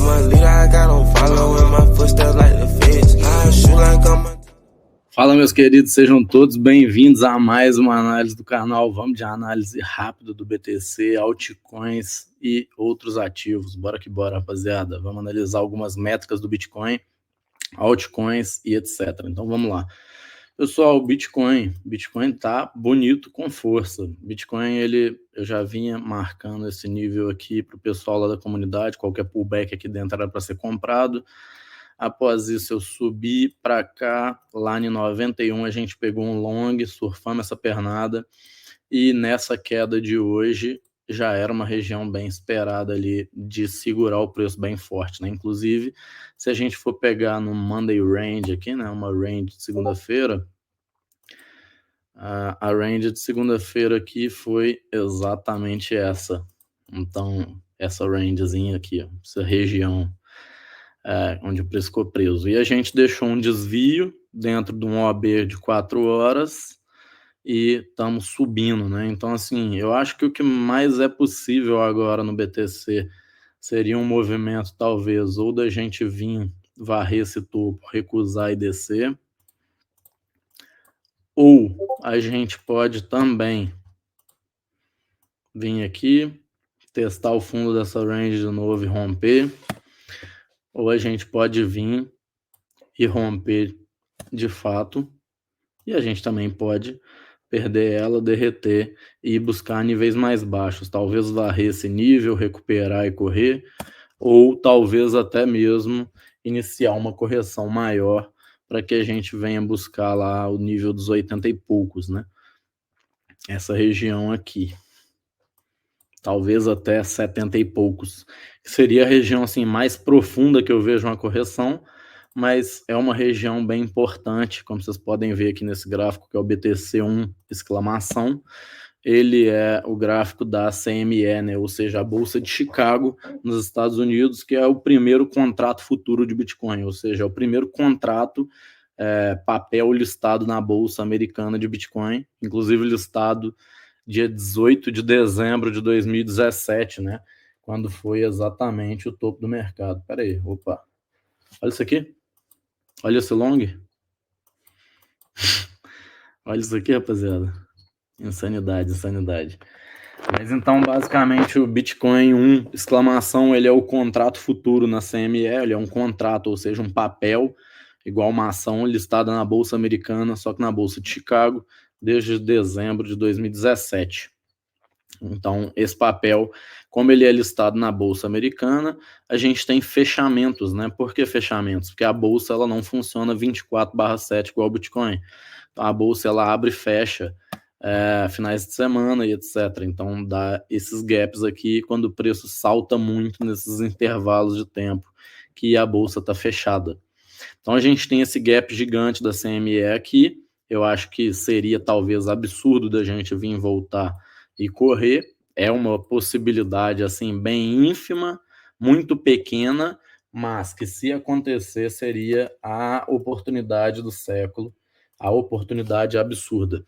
I'm a leader, I got on follow in my footsteps like the feds. I shoot like I'm a... Fala, meus queridos, sejam todos bem-vindos a mais uma análise do canal. Vamos de análise rápida do BTC, altcoins e outros ativos. Bora que bora, rapaziada. Vamos analisar algumas métricas do Bitcoin, altcoins e etc. Então vamos lá. Pessoal, Bitcoin tá bonito com força. Bitcoin, eu já vinha marcando esse nível aqui para o pessoal lá da comunidade. Qualquer pullback aqui dentro era para ser comprado. Após isso, eu subi para cá, lá em 91, a gente pegou um long, surfamos essa pernada, e nessa queda de hoje já era uma região bem esperada ali de segurar o preço bem forte, né? Inclusive, se a gente for pegar no Monday Range aqui, né, uma range de segunda-feira, a range de segunda-feira aqui foi exatamente essa. Então, essa rangezinha aqui, essa região onde o preço ficou preso. E a gente deixou um desvio dentro de um OB de 4 horas e estamos subindo, né? Então, assim, eu acho que o que mais é possível agora no BTC seria um movimento, talvez, ou da gente vir varrer esse topo, recusar e descer, ou a gente pode também vir aqui, testar o fundo dessa range de novo e romper, ou a gente pode vir e romper de fato, e a gente também pode perder ela, derreter e buscar níveis mais baixos, talvez varrer esse nível, recuperar e correr, ou talvez até mesmo iniciar uma correção maior para que a gente venha buscar lá o nível dos 80 e poucos, né? Essa região aqui. Talvez até 70 e poucos. Seria a região assim mais profunda que eu vejo uma correção, mas é uma região bem importante, como vocês podem ver aqui nesse gráfico, que é o BTC1, exclamação. Ele é o gráfico da CME, né? Ou seja, a Bolsa de Chicago, nos Estados Unidos, que é o primeiro contrato futuro de Bitcoin, ou seja, é o primeiro contrato papel listado na Bolsa Americana de Bitcoin, inclusive listado dia 18 de dezembro de 2017, né? Quando foi exatamente o topo do mercado. Pera aí, opa. Olha isso aqui. Olha esse long. Olha isso aqui, rapaziada. Insanidade, insanidade. Mas então, basicamente, o Bitcoin 1, exclamação, ele é o contrato futuro na CME, ele é um contrato, ou seja, um papel, igual uma ação listada na Bolsa Americana, só que na Bolsa de Chicago, desde dezembro de 2017. Então, esse papel, como ele é listado na Bolsa Americana, a gente tem fechamentos, né? Por que fechamentos? Porque a Bolsa ela não funciona 24/7 igual o Bitcoin. Então, a Bolsa ela abre e fecha finais de semana e etc. Então, dá esses gaps aqui quando o preço salta muito nesses intervalos de tempo que a Bolsa está fechada. Então, a gente tem esse gap gigante da CME aqui. Eu acho que seria talvez absurdo da gente vir voltar e correr. É uma possibilidade assim bem ínfima, muito pequena, mas que se acontecer seria a oportunidade do século, a oportunidade absurda.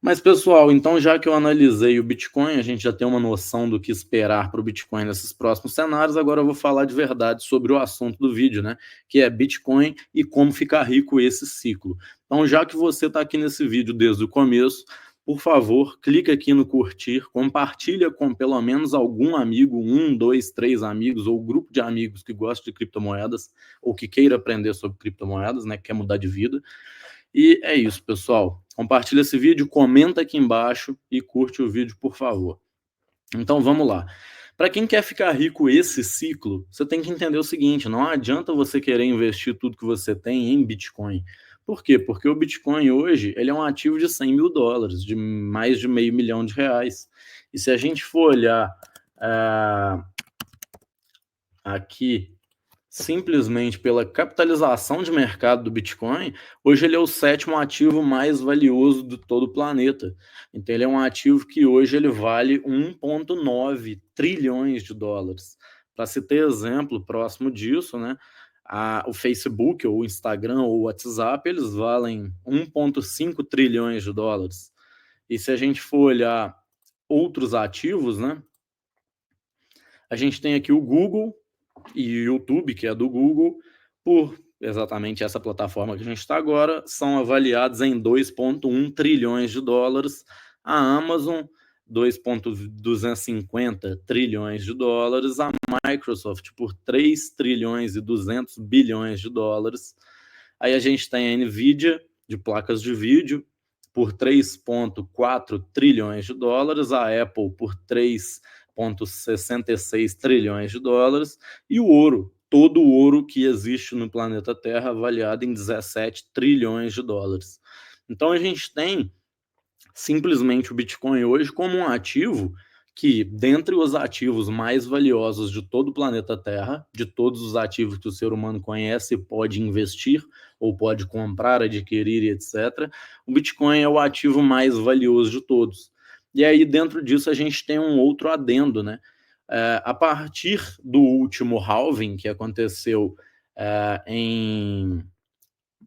Mas, pessoal, então já que eu analisei o Bitcoin, a gente já tem uma noção do que esperar para o Bitcoin nesses próximos cenários, agora eu vou falar de verdade sobre o assunto do vídeo, né? Que é Bitcoin e como ficar rico esse ciclo. Então, já que você está aqui nesse vídeo desde o começo, por favor, clique aqui no curtir, compartilha com pelo menos algum amigo, 1, 2, 3 amigos ou grupo de amigos que gosta de criptomoedas ou que queira aprender sobre criptomoedas, né? Quer mudar de vida. E é isso, pessoal. Compartilha esse vídeo, comenta aqui embaixo e curte o vídeo, por favor. Então, vamos lá. Para quem quer ficar rico esse ciclo, você tem que entender o seguinte, não adianta você querer investir tudo que você tem em Bitcoin. Por quê? Porque o Bitcoin hoje ele é um ativo de 100 mil dólares, de mais de R$500 mil. E se a gente for olhar aqui simplesmente pela capitalização de mercado do Bitcoin, hoje ele é o 7º ativo mais valioso de todo o planeta. Então ele é um ativo que hoje ele vale 1,9 trilhões de dólares. Para se ter exemplo próximo disso, né, o Facebook, ou o Instagram, ou o WhatsApp, eles valem 1,5 trilhões de dólares. E se a gente for olhar outros ativos, né, a gente tem aqui o Google, e o YouTube, que é do Google, por exatamente essa plataforma que a gente está agora, são avaliados em 2,1 trilhões de dólares. A Amazon, 2,250 trilhões de dólares. A Microsoft, por 3 trilhões e 200 bilhões de dólares. Aí a gente tem a Nvidia, de placas de vídeo, por 3,4 trilhões de dólares. A Apple, por 3,66 trilhões de dólares. E o ouro, todo o ouro que existe no planeta Terra, avaliado em 17 trilhões de dólares. Então a gente tem simplesmente o Bitcoin hoje como um ativo que, dentre os ativos mais valiosos de todo o planeta Terra, de todos os ativos que o ser humano conhece e pode investir, ou pode comprar, adquirir, etc., o Bitcoin é o ativo mais valioso de todos. E aí, dentro disso, a gente tem um outro adendo, né? A partir do último halving, que aconteceu em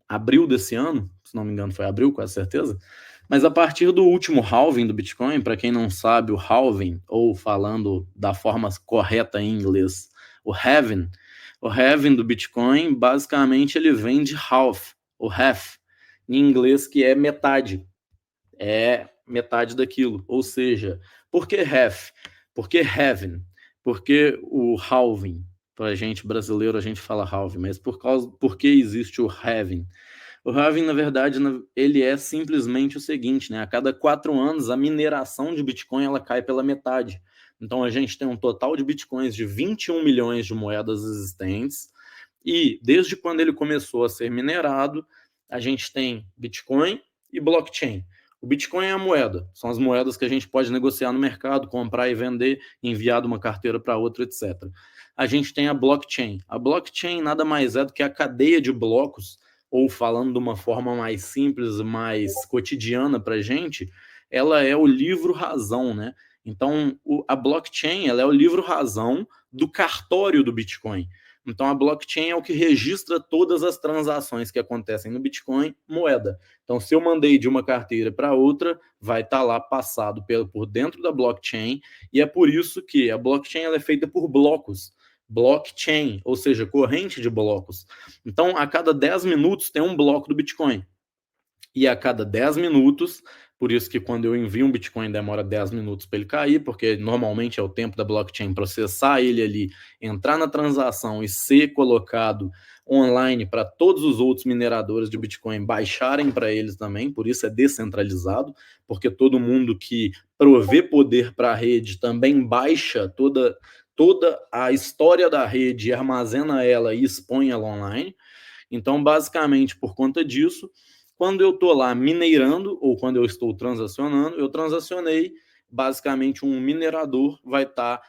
abril desse ano, se não me engano foi abril, com certeza, mas a partir do último halving do Bitcoin, para quem não sabe, o halving, ou falando da forma correta em inglês, o halving do Bitcoin, basicamente ele vem de half, ou half, em inglês, que é metade. É metade daquilo. Ou seja, por que half? Por que halving? Porque o halving, para a gente brasileiro a gente fala halving, mas por que existe o halving? O halving, na verdade, ele é simplesmente o seguinte, né? A cada 4 anos, a mineração de Bitcoin ela cai pela metade. Então, a gente tem um total de Bitcoins de 21 milhões de moedas existentes. E, desde quando ele começou a ser minerado, a gente tem Bitcoin e blockchain. O Bitcoin é a moeda, são as moedas que a gente pode negociar no mercado, comprar e vender, enviar de uma carteira para outra, etc. A gente tem a blockchain. A blockchain nada mais é do que a cadeia de blocos, ou falando de uma forma mais simples, mais cotidiana para a gente, ela é o livro-razão, né? Então, a blockchain ela é o livro-razão do cartório do Bitcoin. Então, a blockchain é o que registra todas as transações que acontecem no Bitcoin, moeda. Então, se eu mandei de uma carteira para outra, vai estar lá passado por dentro da blockchain, e é por isso que a blockchain ela é feita por blocos. Blockchain, ou seja, corrente de blocos. Então, a cada 10 minutos tem um bloco do Bitcoin. E a cada 10 minutos, por isso que quando eu envio um Bitcoin demora 10 minutos para ele cair, porque normalmente é o tempo da blockchain processar ele ali, entrar na transação e ser colocado online para todos os outros mineradores de Bitcoin baixarem para eles também, por isso é descentralizado, porque todo mundo que provê poder para a rede também baixa toda a história da rede, armazena ela e expõe ela online. Então, basicamente, por conta disso, quando eu estou lá minerando ou quando eu estou transacionando, eu transacionei, basicamente um minerador vai estar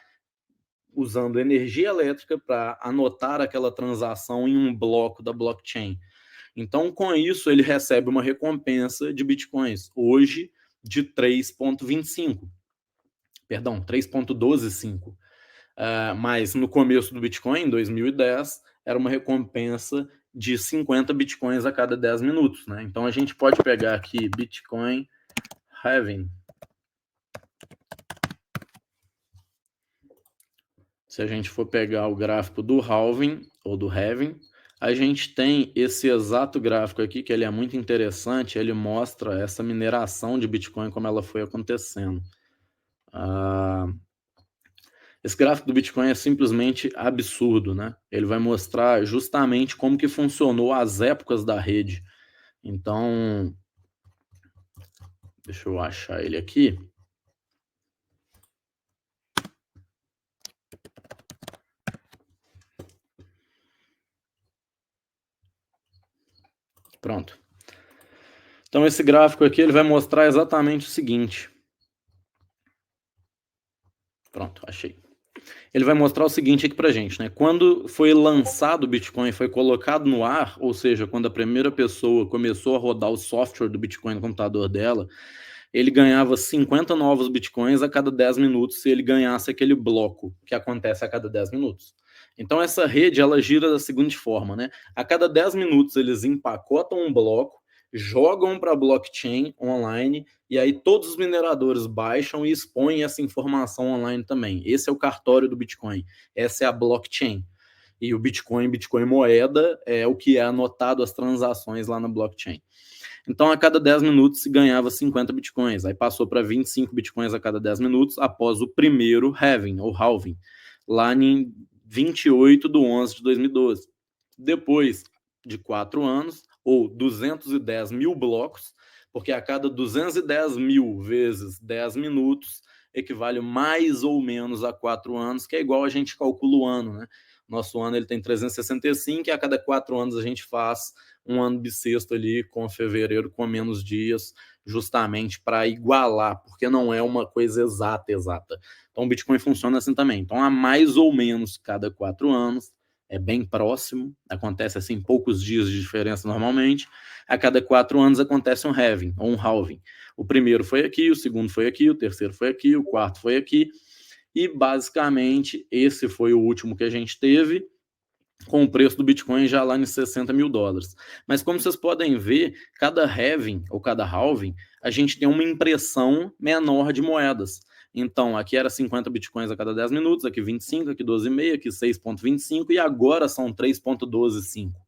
usando energia elétrica para anotar aquela transação em um bloco da blockchain. Então, com isso, ele recebe uma recompensa de bitcoins, hoje de 3,25. Perdão, 3,125. Mas no começo do Bitcoin, em 2010, era uma recompensa de 50 Bitcoins a cada 10 minutos, né? Então a gente pode pegar aqui Bitcoin halving. Se a gente for pegar o gráfico do halving ou do halving, a gente tem esse exato gráfico aqui, que ele é muito interessante, ele mostra essa mineração de Bitcoin, como ela foi acontecendo. Esse gráfico do Bitcoin é simplesmente absurdo, né? Ele vai mostrar justamente como que funcionou as épocas da rede. Então, deixa eu achar ele aqui. Pronto. Então, esse gráfico aqui ele vai mostrar exatamente o seguinte. Pronto, achei. Ele vai mostrar o seguinte aqui pra gente, né? Quando foi lançado o Bitcoin, foi colocado no ar, ou seja, quando a primeira pessoa começou a rodar o software do Bitcoin no computador dela, ele ganhava 50 novos Bitcoins a cada 10 minutos se ele ganhasse aquele bloco que acontece a cada 10 minutos. Então essa rede, ela gira da seguinte forma, né? A cada 10 minutos eles empacotam um bloco, jogam para a blockchain online e aí todos os mineradores baixam e expõem essa informação online também. Esse é o cartório do Bitcoin, essa é a blockchain. E o Bitcoin moeda, é o que é anotado as transações lá na blockchain. Então, a cada 10 minutos se ganhava 50 bitcoins. Aí passou para 25 bitcoins a cada 10 minutos após o primeiro halving, ou halving, lá em 28/11/2012. Depois de 4 anos, ou 210 mil blocos, porque a cada 210 mil vezes 10 minutos equivale mais ou menos a 4 anos, que é igual a gente calcula o ano, né? Nosso ano ele tem 365 e a cada 4 anos a gente faz um ano bissexto ali com fevereiro com menos dias, justamente para igualar, porque não é uma coisa exata. Então o Bitcoin funciona assim também. Então há mais ou menos cada 4 anos, é bem próximo, acontece assim poucos dias de diferença normalmente. A cada 4 anos acontece um halving ou um halving. O primeiro foi aqui, o segundo foi aqui, o terceiro foi aqui, o quarto foi aqui. E basicamente esse foi o último que a gente teve, com o preço do Bitcoin já lá nos 60 mil dólares. Mas como vocês podem ver, cada halving ou cada halving, a gente tem uma impressão menor de moedas. Então, aqui era 50 bitcoins a cada 10 minutos, aqui 25, aqui 12,5, aqui 6,25 e agora são 3,125.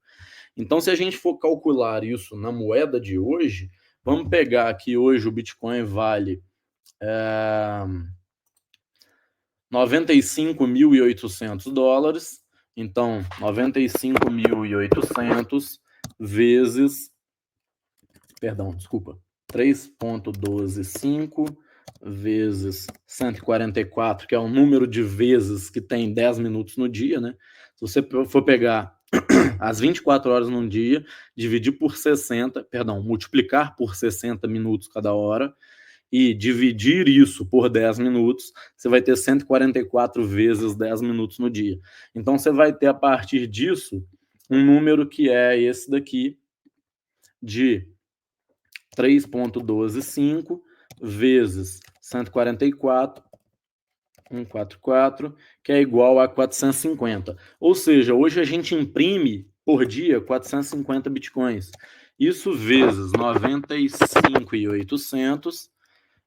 Então, se a gente for calcular isso na moeda de hoje, vamos pegar que hoje o Bitcoin vale 95.800 dólares. Então, 95.800 vezes... Perdão, desculpa. 3,125 vezes 144, que é o número de vezes que tem 10 minutos no dia, né? Se você for pegar as 24 horas num dia, dividir por 60, multiplicar por 60 minutos cada hora, e dividir isso por 10 minutos, você vai ter 144 vezes 10 minutos no dia. Então, você vai ter, a partir disso, um número que é esse daqui, de 3,125 vezes 144, 144, que é igual a 450. Ou seja, hoje a gente imprime por dia 450 bitcoins. Isso vezes 95.800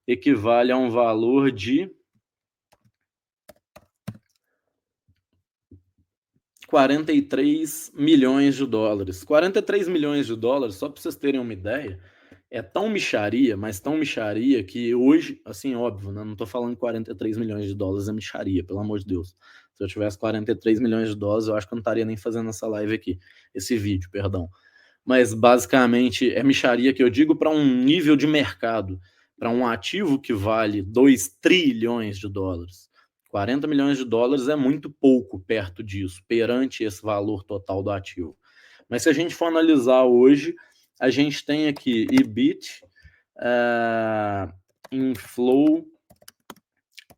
equivale a um valor de 43 milhões de dólares. 43 milhões de dólares, só para vocês terem uma ideia, é tão mixaria, mas tão mixaria, que hoje, assim, óbvio, né? Não estou falando 43 milhões de dólares é mixaria, pelo amor de Deus. Se eu tivesse 43 milhões de dólares, eu acho que eu não estaria nem fazendo essa live aqui, esse vídeo, perdão. Mas basicamente é mixaria que eu digo para um nível de mercado, para um ativo que vale 2 trilhões de dólares. 40 milhões de dólares é muito pouco perto disso, perante esse valor total do ativo. Mas se a gente for analisar hoje, a gente tem aqui EBIT, Inflow,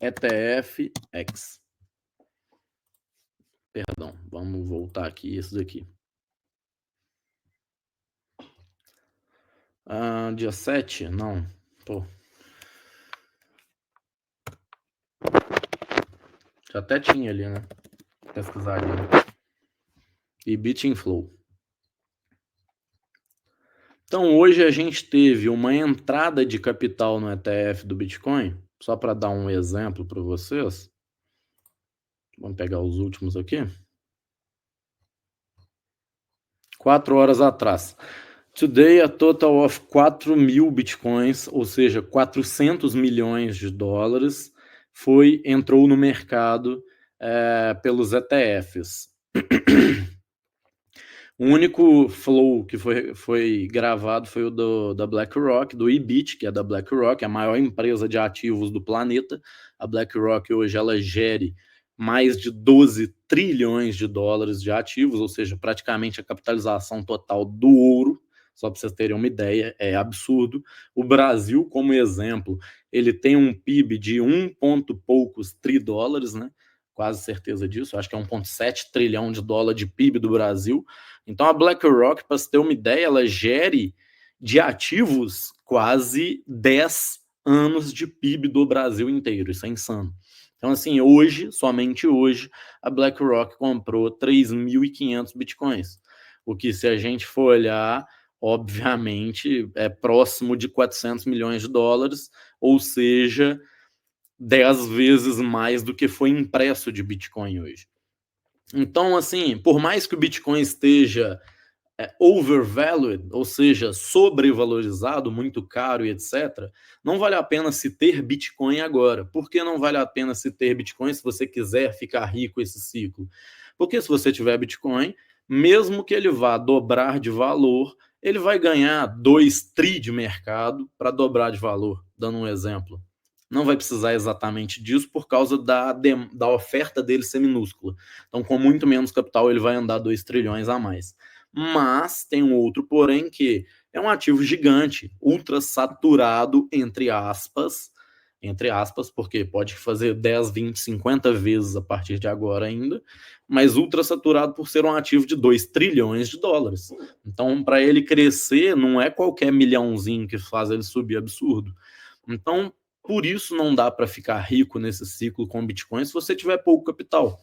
ETF, X. Perdão, vamos voltar aqui, isso daqui. Dia 7? Não. Pô. Já até tinha ali, né? Pesquisar ali. Né? EBIT Inflow. Então, hoje a gente teve uma entrada de capital no ETF do Bitcoin, só para dar um exemplo para vocês. Vamos pegar os últimos aqui. 4 horas atrás. Today, a total of 4 mil bitcoins, ou seja, 400 milhões de dólares, entrou no mercado pelos ETFs. O único flow que foi gravado foi o da BlackRock, do EBIT, que é da BlackRock, a maior empresa de ativos do planeta. A BlackRock hoje ela gere mais de 12 trilhões de dólares de ativos, ou seja, praticamente a capitalização total do ouro. Só para vocês terem uma ideia, é absurdo. O Brasil, como exemplo, ele tem um PIB de 1 ponto poucos tridólares, né? Quase certeza disso, acho que é 1,7 trilhão de dólares de PIB do Brasil. Então a BlackRock, para você ter uma ideia, ela gere de ativos quase 10 anos de PIB do Brasil inteiro, isso é insano. Então assim, hoje, somente hoje, a BlackRock comprou 3.500 bitcoins, o que se a gente for olhar, obviamente, é próximo de 400 milhões de dólares, ou seja, 10 vezes mais do que foi impresso de Bitcoin hoje. Então, assim, por mais que o Bitcoin esteja overvalued, ou seja, sobrevalorizado, muito caro e etc., não vale a pena se ter Bitcoin agora. Por que não vale a pena se ter Bitcoin se você quiser ficar rico esse ciclo? Porque se você tiver Bitcoin, mesmo que ele vá dobrar de valor, ele vai ganhar 2 tri de mercado para dobrar de valor, dando um exemplo. Não vai precisar exatamente disso por causa da oferta dele ser minúscula. Então, com muito menos capital, ele vai andar 2 trilhões a mais. Mas tem um outro porém que é um ativo gigante, ultra saturado, entre aspas, porque pode fazer 10, 20, 50 vezes a partir de agora ainda, mas ultra saturado por ser um ativo de 2 trilhões de dólares. Então, para ele crescer, não é qualquer milhãozinho que faz ele subir absurdo. Então, por isso não dá para ficar rico nesse ciclo com Bitcoin se você tiver pouco capital.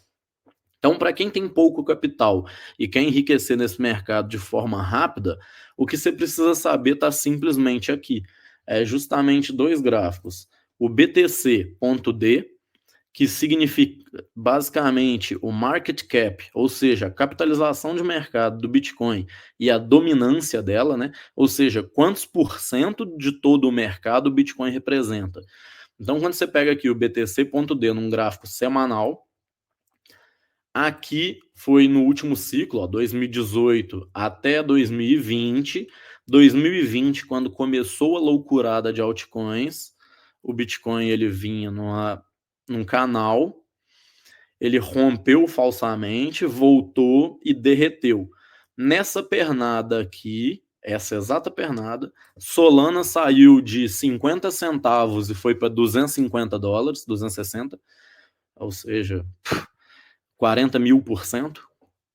Então, para quem tem pouco capital e quer enriquecer nesse mercado de forma rápida, o que você precisa saber está simplesmente aqui. É justamente 2 gráficos. O BTC.D, que significa basicamente o market cap, ou seja, a capitalização de mercado do Bitcoin e a dominância dela, né? Ou seja, quantos por cento de todo o mercado o Bitcoin representa. Então, quando você pega aqui o BTC.D num gráfico semanal, aqui foi no último ciclo, ó, 2018 até 2020. 2020, quando começou a loucurada de altcoins, o Bitcoin ele vinha num canal, ele rompeu falsamente, voltou e derreteu. Nessa pernada aqui, essa exata pernada, Solana saiu de 50 centavos e foi para $250, 260, ou seja, 40.000%,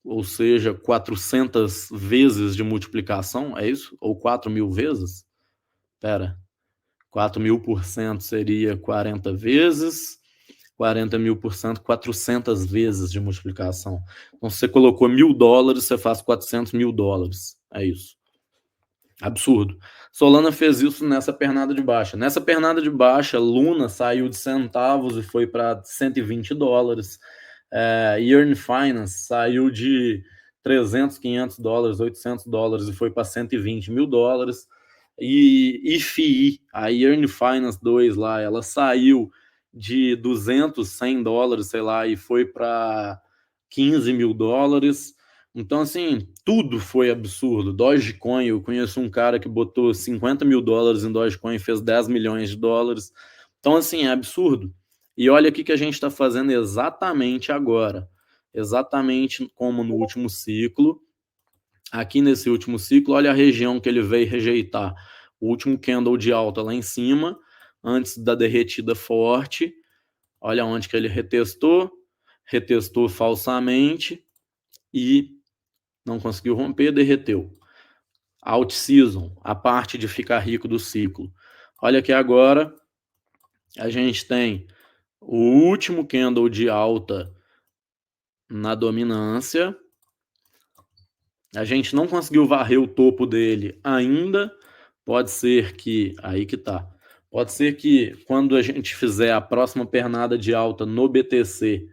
ou seja, 400 vezes de multiplicação, é isso? Ou 4.000 vezes? Espera, 4.000% seria 40 vezes, 40.000%, 400 vezes de multiplicação. Então, se você colocou $1.000, você faz 400 mil dólares. É isso. Absurdo. Solana fez isso nessa pernada de baixa. Nessa pernada de baixa, Luna saiu de centavos e foi para $120. Yearn Finance saiu de 300, 500 dólares, 800 dólares e foi para 120 mil dólares. E IFI, a Yearn Finance 2 lá, ela saiu de 200, 100 dólares, sei lá, e foi para 15 mil dólares. Então, assim, tudo foi absurdo. Dogecoin, eu conheço um cara que botou 50 mil dólares em Dogecoin e fez 10 milhões de dólares. Então, assim, é absurdo. E olha o que a gente está fazendo exatamente agora. Exatamente como no último ciclo. Aqui nesse último ciclo, olha a região que ele veio rejeitar. O último candle de alta lá em cima, antes da derretida forte. Olha onde que ele retestou falsamente e não conseguiu romper, derreteu. Alt season, a parte de ficar rico do ciclo. Olha que agora a gente tem o último candle de alta na dominância. A gente não conseguiu varrer o topo dele ainda. Pode ser que... Aí que tá. Pode ser que quando a gente fizer a próxima pernada de alta no BTC,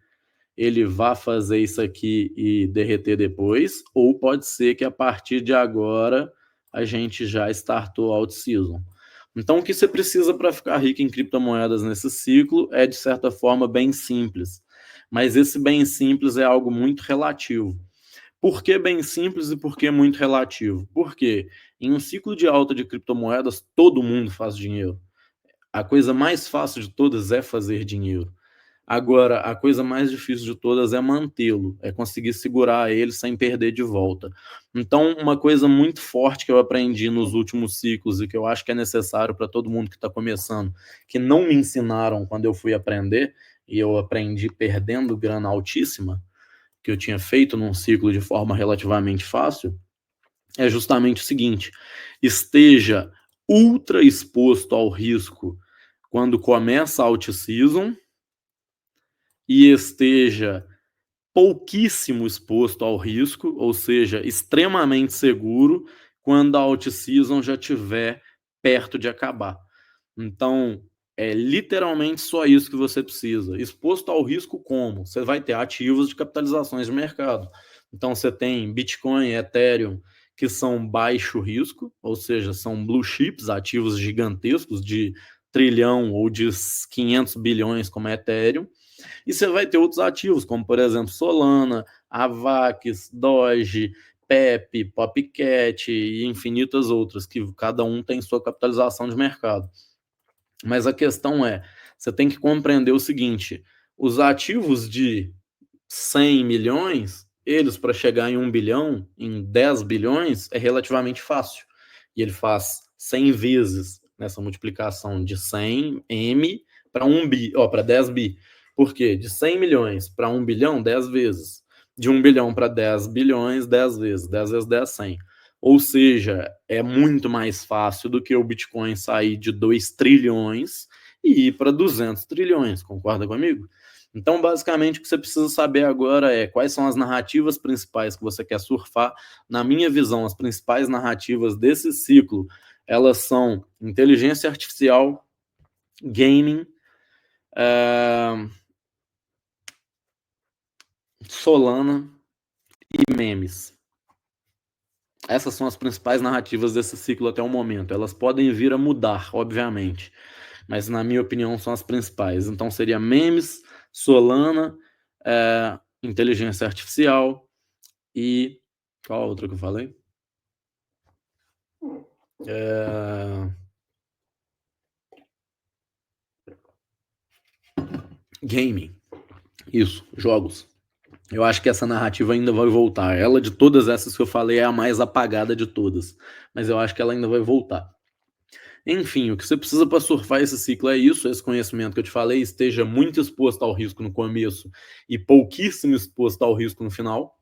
ele vá fazer isso aqui e derreter depois. Ou pode ser que a partir de agora a gente já startou alt season. Então, o que você precisa para ficar rico em criptomoedas nesse ciclo é, de certa forma, bem simples. Mas esse bem simples é algo muito relativo. Por que bem simples e por que muito relativo? Porque em um ciclo de alta de criptomoedas, todo mundo faz dinheiro. A coisa mais fácil de todas é fazer dinheiro. Agora, a coisa mais difícil de todas é mantê-lo, é conseguir segurar ele sem perder de volta. Então, uma coisa muito forte que eu aprendi nos últimos ciclos e que eu acho que é necessário para todo mundo que está começando, que não me ensinaram quando eu fui aprender, e eu aprendi perdendo grana altíssima, que eu tinha feito num ciclo de forma relativamente fácil, é justamente o seguinte: esteja ultra exposto ao risco quando começa a alt season e esteja pouquíssimo exposto ao risco, ou seja, extremamente seguro quando a alt season já estiver perto de acabar. Então, É literalmente só isso que você precisa. Exposto ao risco como? Você vai ter ativos de capitalizações de mercado. Então você tem Bitcoin, Ethereum, que são baixo risco, ou seja, são blue chips, ativos gigantescos de trilhão ou de 500 bilhões como é Ethereum. E você vai ter outros ativos, como por exemplo Solana, Avax, Doge, Pepe, Popcat e infinitas outras, que cada um tem sua capitalização de mercado. Mas a questão é, você tem que compreender o seguinte, os ativos de 100 milhões, eles para chegar em 1 bilhão, em 10 bilhões, é relativamente fácil. E ele faz 100 vezes nessa multiplicação de 100 M para 1 bi, para 10 bi. Por quê? De 100 milhões para 1 bilhão, 10 vezes. De 1 bilhão para 10 bilhões, 10 vezes. 10 vezes 10, 100. Ou seja, é muito mais fácil do que o Bitcoin sair de 2 trilhões e ir para 200 trilhões, concorda comigo? Então, basicamente, o que você precisa saber agora é quais são as narrativas principais que você quer surfar. Na minha visão, as principais narrativas desse ciclo, elas são inteligência artificial, gaming, Solana e memes. Essas são as principais narrativas desse ciclo até o momento. Elas podem vir a mudar, obviamente, mas na minha opinião são as principais. Então seria memes, Solana, inteligência artificial e qual a outra que eu falei? Gaming. Isso, jogos. Eu acho que essa narrativa ainda vai voltar. Ela, de todas essas que eu falei, é a mais apagada de todas. Mas eu acho que ela ainda vai voltar. Enfim, o que você precisa para surfar esse ciclo é isso, esse conhecimento que eu te falei, esteja muito exposto ao risco no começo e pouquíssimo exposto ao risco no final,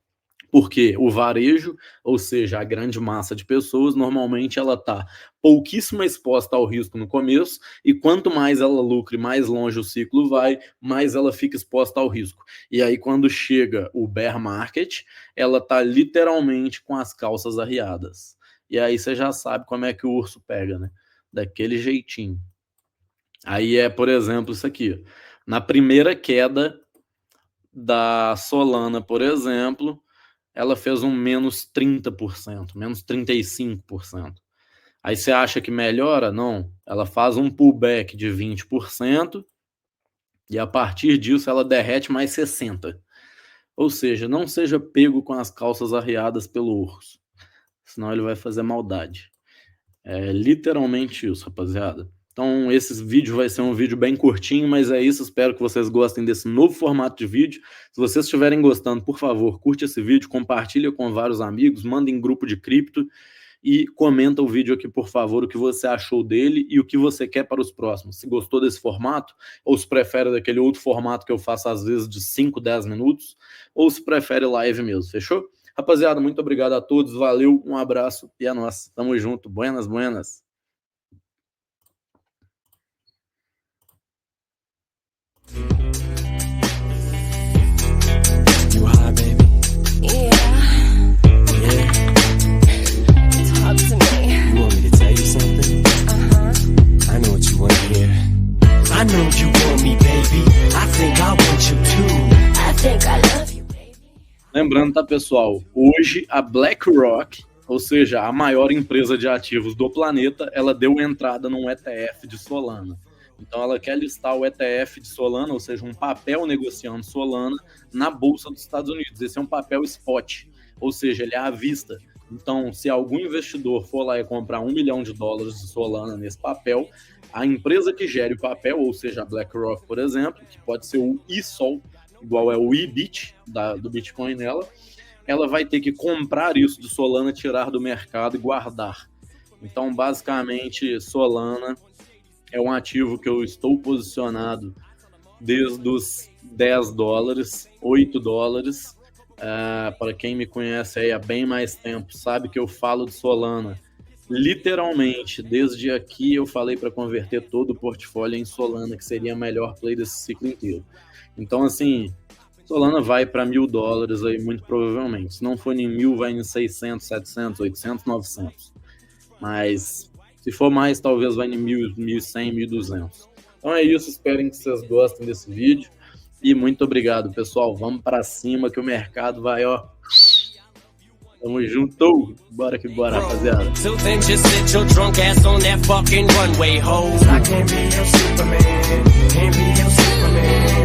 porque o varejo, ou seja, a grande massa de pessoas, normalmente ela está pouquíssimo exposta ao risco no começo, e quanto mais ela lucre, mais longe o ciclo vai, mais ela fica exposta ao risco. E aí, quando chega o bear market, ela está literalmente com as calças arriadas. E aí você já sabe como é que o urso pega, né? Daquele jeitinho. Aí é, por exemplo, isso aqui. Na primeira queda da Solana, por exemplo, ela fez um menos 30%, menos 35%. Aí você acha que melhora? Não. Ela faz um pullback de 20% e a partir disso ela derrete mais 60%. Ou seja, não seja pego com as calças arriadas pelo urso, senão ele vai fazer maldade. É literalmente isso, rapaziada. Então, esse vídeo vai ser um vídeo bem curtinho, mas é isso. Espero que vocês gostem desse novo formato de vídeo. Se vocês estiverem gostando, por favor, curte esse vídeo, compartilha com vários amigos, manda em grupo de cripto e comenta o vídeo aqui, por favor, o que você achou dele e o que você quer para os próximos. Se gostou desse formato, ou se prefere daquele outro formato que eu faço às vezes de 5, 10 minutos, ou se prefere live mesmo, fechou? Rapaziada, muito obrigado a todos, valeu, um abraço e é nóis. Tamo junto, buenas, buenas. You high, baby? Yeah, Yeah. talk to me. You want me to tell you something? I know what you want to hear. I know you want me, baby. I think I want you too. I think I love you, baby. Lembrando, tá, pessoal, hoje a BlackRock, ou seja, a maior empresa de ativos do planeta, ela deu entrada num ETF de Solana. Então ela quer listar o ETF de Solana, ou seja, um papel negociando Solana na Bolsa dos Estados Unidos. Esse é um papel spot, ou seja, ele é à vista. Então, se algum investidor for lá e comprar $1 milhão de Solana nesse papel, a empresa que gere o papel, ou seja, a BlackRock, por exemplo, que pode ser o eSol, igual é o eBit do Bitcoin nela, ela vai ter que comprar isso de Solana, tirar do mercado e guardar. Então, basicamente, Solana é um ativo que eu estou posicionado desde os $10, $8. Para quem me conhece aí há bem mais tempo, sabe que eu falo de Solana. Literalmente, desde aqui eu falei para converter todo o portfólio em Solana, que seria a melhor play desse ciclo inteiro. Então, assim, Solana vai para $1.000 aí, muito provavelmente. Se não for em 1.000, vai em 600, 700, 800, 900. Mas se for mais, talvez vai em 1.000, 1.100, 1.200. Então é isso, espero que vocês gostem desse vídeo. E muito obrigado, pessoal. Vamos para cima que o mercado vai, ó. Tamo junto. Bora que bora, rapaziada. So then just sit your drunk ass on that fucking runway, ho. I can't be your Superman, can't be your Superman.